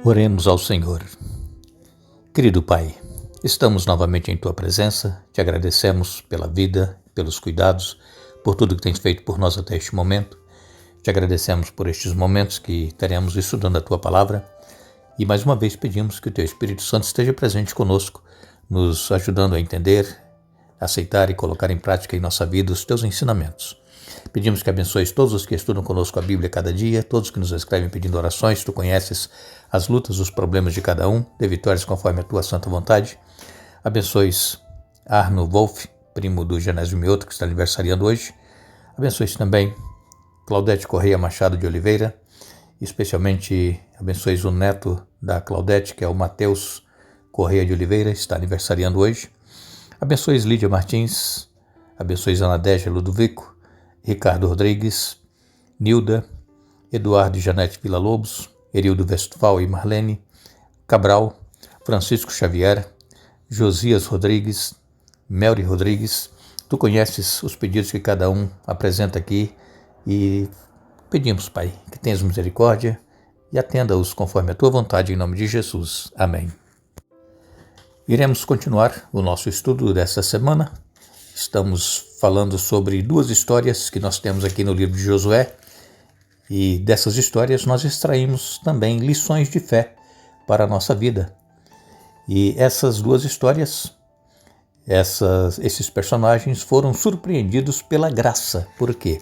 Oremos ao Senhor. Querido Pai, estamos novamente em Tua presença, te agradecemos pela vida, pelos cuidados, por tudo que tens feito por nós até este momento. Te agradecemos por estes momentos que teremos estudando a Tua Palavra e mais uma vez pedimos que o Teu Espírito Santo esteja presente conosco, nos ajudando a entender, aceitar e colocar em prática em nossa vida os Teus ensinamentos. Pedimos que abençoes todos os que estudam conosco a Bíblia cada dia, todos que nos escrevem pedindo orações. Tu conheces as lutas, os problemas de cada um, dê vitórias conforme a Tua santa vontade. Abençoes Arno Wolf, primo do Genésio Mioto, que está aniversariando hoje. Abençoes também Claudete Correia Machado de Oliveira, especialmente abençoes o neto da Claudete, que é o Mateus Correia de Oliveira, está aniversariando hoje. Abençoes Lídia Martins, abençoes Anadégia Ludovico, Ricardo Rodrigues, Nilda, Eduardo e Janete Villa-Lobos, Erildo Westphal e Marlene Cabral, Francisco Xavier, Josias Rodrigues, Melry Rodrigues. Tu conheces os pedidos que cada um apresenta aqui e pedimos, Pai, que tenhas misericórdia e atenda-os conforme a Tua vontade, em nome de Jesus. Amém. Iremos continuar o nosso estudo desta semana. Estamos falando sobre duas histórias que nós temos aqui no livro de Josué, e dessas histórias nós extraímos também lições de fé para a nossa vida. E essas duas histórias, esses personagens foram surpreendidos pela graça. Por quê?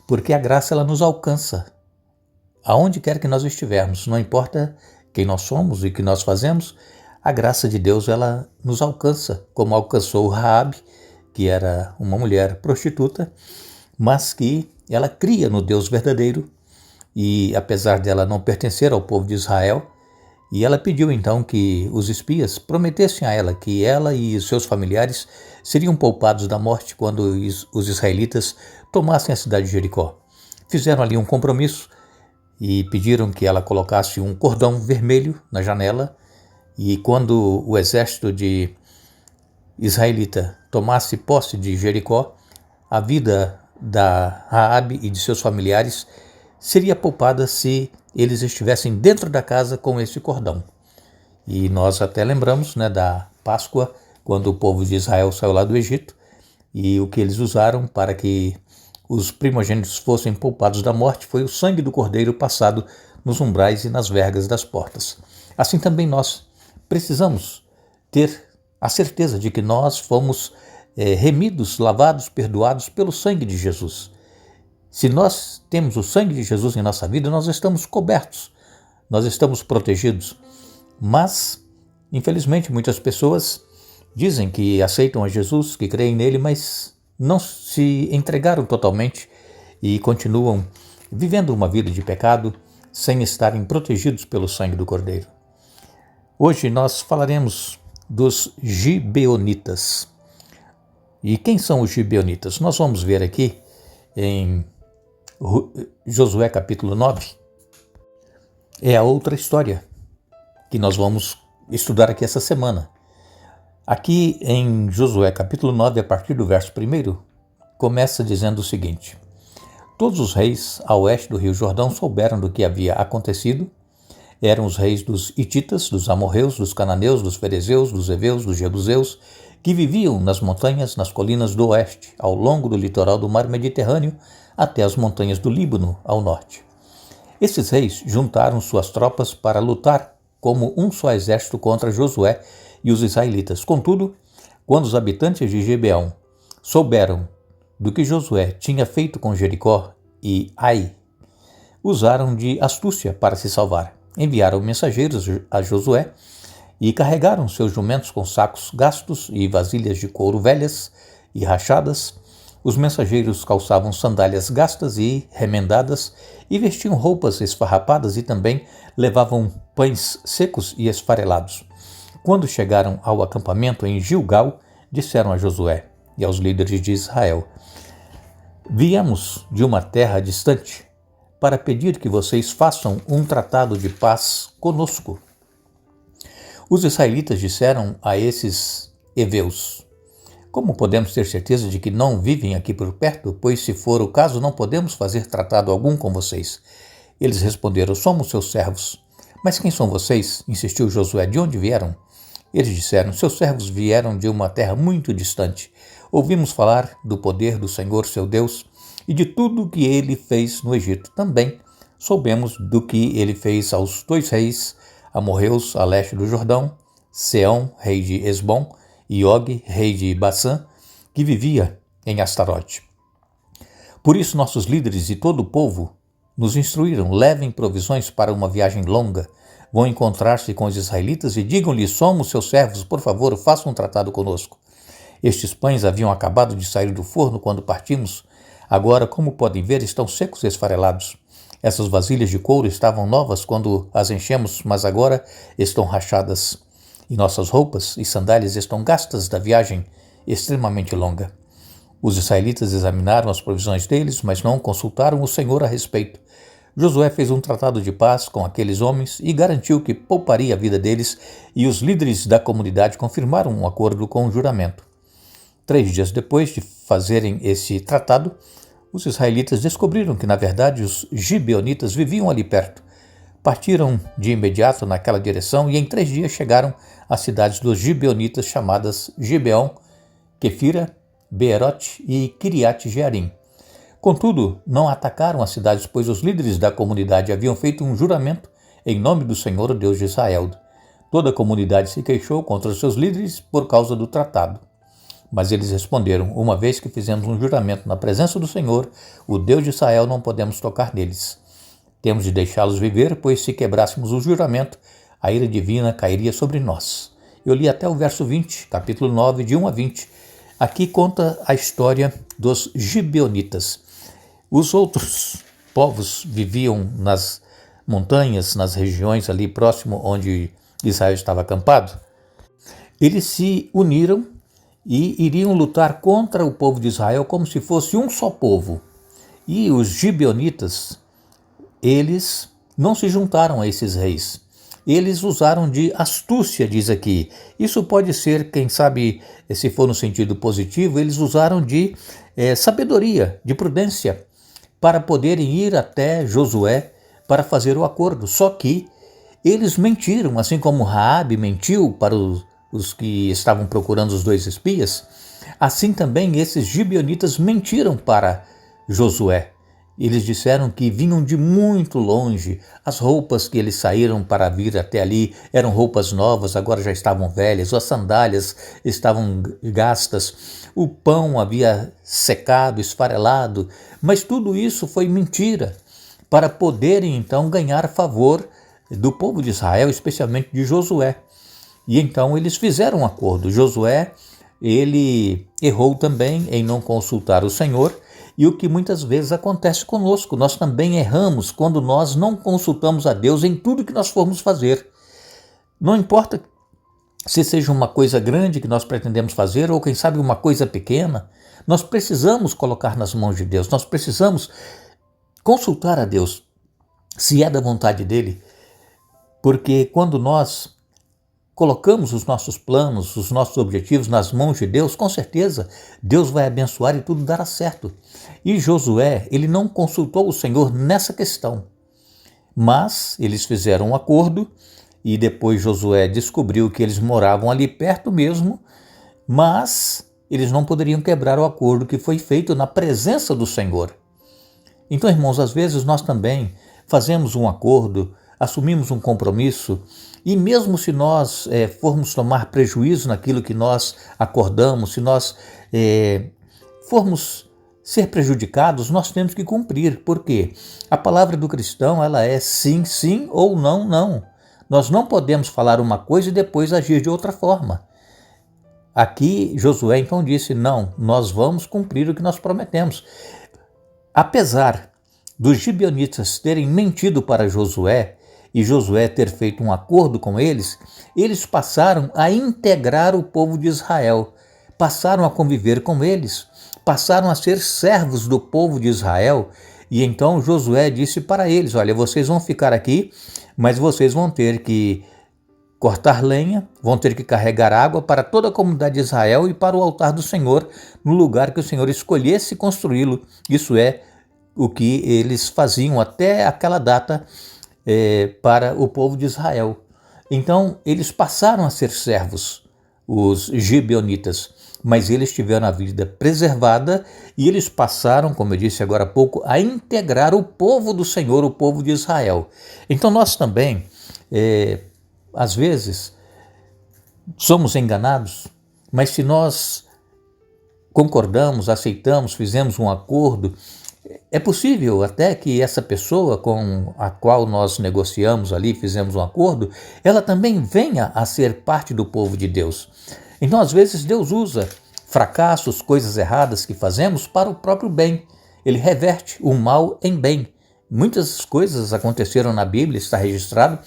Porque a graça ela nos alcança, aonde quer que nós estivermos, não importa quem nós somos e o que nós fazemos, a graça de Deus ela nos alcança, como alcançou Raabe, que era uma mulher prostituta, mas que ela cria no Deus verdadeiro, e apesar dela não pertencer ao povo de Israel, e ela pediu então que os espias prometessem a ela que ela e os seus familiares seriam poupados da morte quando os israelitas tomassem a cidade de Jericó. Fizeram ali um compromisso e pediram que ela colocasse um cordão vermelho na janela, e quando o exército de israelita tomasse posse de Jericó, a vida da Raabe e de seus familiares seria poupada se eles estivessem dentro da casa com esse cordão. E nós até lembramos da Páscoa, quando o povo de Israel saiu lá do Egito, e o que eles usaram para que os primogênitos fossem poupados da morte foi o sangue do cordeiro passado nos umbrais e nas vergas das portas. Assim também nós precisamos ter a certeza de que nós fomos remidos, lavados, perdoados pelo sangue de Jesus. Se nós temos o sangue de Jesus em nossa vida, nós estamos cobertos, nós estamos protegidos. Mas, infelizmente, muitas pessoas dizem que aceitam a Jesus, que creem nele, mas não se entregaram totalmente e continuam vivendo uma vida de pecado sem estarem protegidos pelo sangue do Cordeiro. Hoje nós falaremos dos Gibeonitas. E quem são os Gibeonitas? Nós vamos ver aqui em Josué capítulo 9. É a outra história que nós vamos estudar aqui essa semana. Aqui em Josué capítulo 9, a partir do verso 1, começa dizendo o seguinte: Todos os reis a oeste do rio Jordão souberam do que havia acontecido. Eram os reis dos Hititas, dos Amorreus, dos Cananeus, dos Ferezeus, dos Heveus, dos Jebuseus, que viviam nas montanhas, nas colinas do oeste, ao longo do litoral do mar Mediterrâneo, até as montanhas do Líbano, ao norte. Esses reis juntaram suas tropas para lutar como um só exército contra Josué e os israelitas. Contudo, quando os habitantes de Gibeão souberam do que Josué tinha feito com Jericó e Ai, usaram de astúcia para se salvar. Enviaram mensageiros a Josué e carregaram seus jumentos com sacos gastos e vasilhas de couro velhas e rachadas. Os mensageiros calçavam sandálias gastas e remendadas e vestiam roupas esfarrapadas e também levavam pães secos e esfarelados. Quando chegaram ao acampamento em Gilgal, disseram a Josué e aos líderes de Israel: Viemos de uma terra distante para pedir que vocês façam um tratado de paz conosco. Os israelitas disseram a esses heveus: Como podemos ter certeza de que não vivem aqui por perto? Pois se for o caso, não podemos fazer tratado algum com vocês. Eles responderam: Somos seus servos. Mas quem são vocês? Insistiu Josué. De onde vieram? Eles disseram: seus servos vieram de uma terra muito distante. Ouvimos falar do poder do Senhor, seu Deus, e de tudo o que ele fez no Egito. Também soubemos do que ele fez aos 2 reis amorreus a leste do Jordão, Seão, rei de Esbom, e Og, rei de Bassã, que vivia em Astarote. Por isso nossos líderes e todo o povo nos instruíram: levem provisões para uma viagem longa, vão encontrar-se com os israelitas e digam-lhes: somos seus servos, por favor, façam um tratado conosco. Estes pães haviam acabado de sair do forno quando partimos. Agora, como podem ver, estão secos e esfarelados. Essas vasilhas de couro estavam novas quando as enchemos, mas agora estão rachadas. E nossas roupas e sandálias estão gastas da viagem extremamente longa. Os israelitas examinaram as provisões deles, mas não consultaram o Senhor a respeito. Josué fez um tratado de paz com aqueles homens e garantiu que pouparia a vida deles, e os líderes da comunidade confirmaram um acordo com um juramento. 3 dias depois de fazerem esse tratado, os israelitas descobriram que, na verdade, os gibeonitas viviam ali perto. Partiram de imediato naquela direção e em 3 dias chegaram às cidades dos gibeonitas chamadas Gibeão, Quefira, Beerote e Kiriat Jearim. Contudo, não atacaram as cidades, pois os líderes da comunidade haviam feito um juramento em nome do Senhor, o Deus de Israel. Toda a comunidade se queixou contra os seus líderes por causa do tratado. Mas eles responderam: uma vez que fizemos um juramento na presença do Senhor, o Deus de Israel, não podemos tocar neles. Temos de deixá-los viver, pois se quebrássemos o juramento, a ira divina cairia sobre nós. Eu li até o verso 20, capítulo 9, de 1 a 20. Aqui conta a história dos gibeonitas. Os outros povos viviam nas montanhas, nas regiões ali próximo onde Israel estava acampado. Eles se uniram e iriam lutar contra o povo de Israel como se fosse um só povo. E os gibeonitas, eles não se juntaram a esses reis. Eles usaram de astúcia, diz aqui. Isso pode ser, quem sabe, se for no sentido positivo, eles usaram de sabedoria, de prudência, para poderem ir até Josué para fazer o acordo. Só que eles mentiram, assim como Raabe mentiu para os que estavam procurando os 2 espias, assim também esses gibeonitas mentiram para Josué. Eles disseram que vinham de muito longe, as roupas que eles saíram para vir até ali eram roupas novas, agora já estavam velhas, as sandálias estavam gastas, o pão havia secado, esfarelado, mas tudo isso foi mentira, para poderem então ganhar favor do povo de Israel, especialmente de Josué. E então eles fizeram um acordo. Josué, ele errou também em não consultar o Senhor, e o que muitas vezes acontece conosco, nós também erramos quando nós não consultamos a Deus em tudo que nós formos fazer. Não importa se seja uma coisa grande que nós pretendemos fazer ou quem sabe uma coisa pequena, nós precisamos colocar nas mãos de Deus, nós precisamos consultar a Deus, se é da vontade dele, porque quando nós colocamos os nossos planos, os nossos objetivos nas mãos de Deus, com certeza Deus vai abençoar e tudo dará certo. E Josué, ele não consultou o Senhor nessa questão, mas eles fizeram um acordo e depois Josué descobriu que eles moravam ali perto mesmo, mas eles não poderiam quebrar o acordo que foi feito na presença do Senhor. Então, irmãos, às vezes nós também fazemos um acordo, assumimos um compromisso, e mesmo se nós formos tomar prejuízo naquilo que nós acordamos, se nós formos ser prejudicados, nós temos que cumprir. Por quê? A palavra do cristão, ela é sim, sim ou não, não. Nós não podemos falar uma coisa e depois agir de outra forma. Aqui Josué então disse: não, nós vamos cumprir o que nós prometemos. Apesar dos gibeonitas terem mentido para Josué, e Josué ter feito um acordo com eles, eles passaram a integrar o povo de Israel, passaram a conviver com eles, passaram a ser servos do povo de Israel. E então Josué disse para eles: olha, vocês vão ficar aqui, mas vocês vão ter que cortar lenha, vão ter que carregar água para toda a comunidade de Israel e para o altar do Senhor, no lugar que o Senhor escolhesse construí-lo. Isso é o que eles faziam até aquela data, para o povo de Israel. Então, eles passaram a ser servos, os gibeonitas, mas eles tiveram a vida preservada e eles passaram, como eu disse agora há pouco, a integrar o povo do Senhor, o povo de Israel. Então, nós também, às vezes, somos enganados, mas se nós concordamos, aceitamos, fizemos um acordo, é possível até que essa pessoa com a qual nós negociamos ali, fizemos um acordo, ela também venha a ser parte do povo de Deus. Então, às vezes, Deus usa fracassos, coisas erradas que fazemos para o próprio bem. Ele reverte o mal em bem. Muitas coisas aconteceram na Bíblia, está registrado,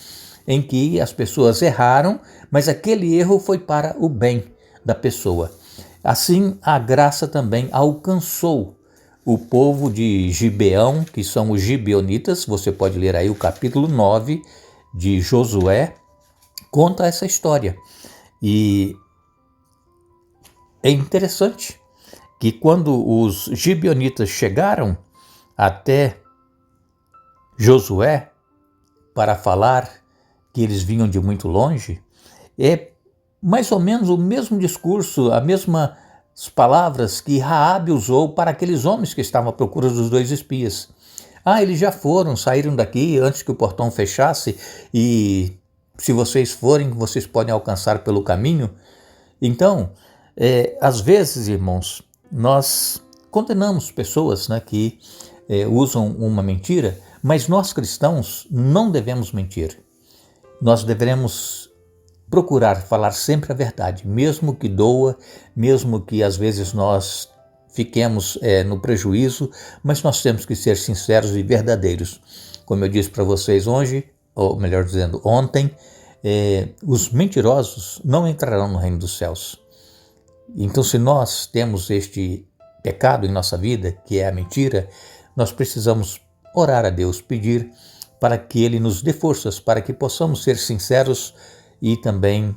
em que as pessoas erraram, mas aquele erro foi para o bem da pessoa. Assim, a graça também alcançou o povo de Gibeão, que são os gibeonitas. Você pode ler aí o capítulo 9 de Josué, conta essa história. E é interessante que quando os gibeonitas chegaram até Josué para falar que eles vinham de muito longe, é mais ou menos o mesmo discurso, as mesmas palavras que Raabe usou para aqueles homens que estavam à procura dos 2 espias. Eles já foram, saíram daqui antes que o portão fechasse e se vocês forem, vocês podem alcançar pelo caminho. Então, às vezes, irmãos, nós condenamos pessoas, né, que usam uma mentira, mas nós cristãos não devemos mentir. Nós devemos procurar falar sempre a verdade, mesmo que doa, mesmo que às vezes nós fiquemos no prejuízo, mas nós temos que ser sinceros e verdadeiros. Como eu disse para vocês hoje, ou melhor dizendo, ontem, os mentirosos não entrarão no reino dos céus. Então, se nós temos este pecado em nossa vida, que é a mentira, nós precisamos orar a Deus, pedir para que Ele nos dê forças, para que possamos ser sinceros e também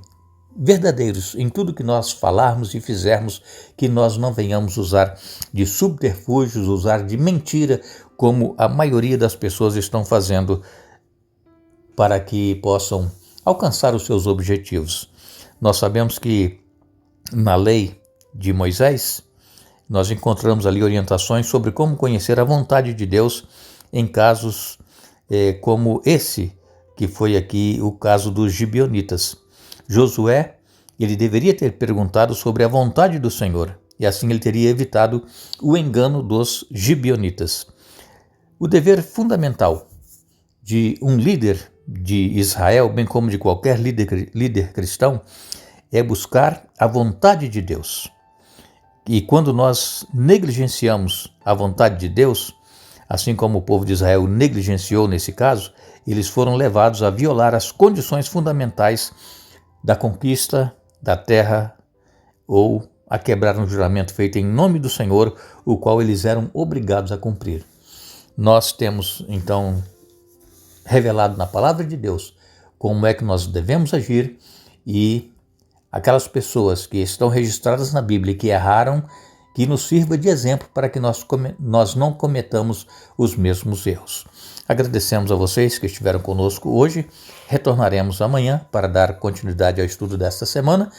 verdadeiros em tudo que nós falarmos e fizermos, que nós não venhamos usar de subterfúgios, usar de mentira, como a maioria das pessoas estão fazendo para que possam alcançar os seus objetivos. Nós sabemos que na lei de Moisés, nós encontramos ali orientações sobre como conhecer a vontade de Deus em casos como esse, que foi aqui o caso dos gibeonitas. Josué, ele deveria ter perguntado sobre a vontade do Senhor, e assim ele teria evitado o engano dos gibeonitas. O dever fundamental de um líder de Israel, bem como de qualquer líder cristão, é buscar a vontade de Deus. E quando nós negligenciamos a vontade de Deus, assim como o povo de Israel negligenciou nesse caso, eles foram levados a violar as condições fundamentais da conquista da terra ou a quebrar um juramento feito em nome do Senhor, o qual eles eram obrigados a cumprir. Nós temos, então, revelado na palavra de Deus como é que nós devemos agir, e aquelas pessoas que estão registradas na Bíblia e que erraram, que nos sirva de exemplo para que nós não cometamos os mesmos erros. Agradecemos a vocês que estiveram conosco hoje. Retornaremos amanhã para dar continuidade ao estudo desta semana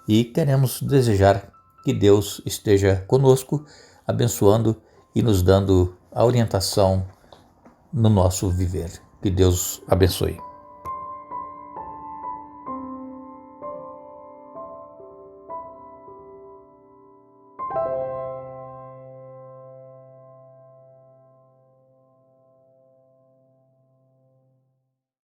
e queremos desejar que Deus esteja conosco, abençoando e nos dando a orientação no nosso viver. Que Deus abençoe.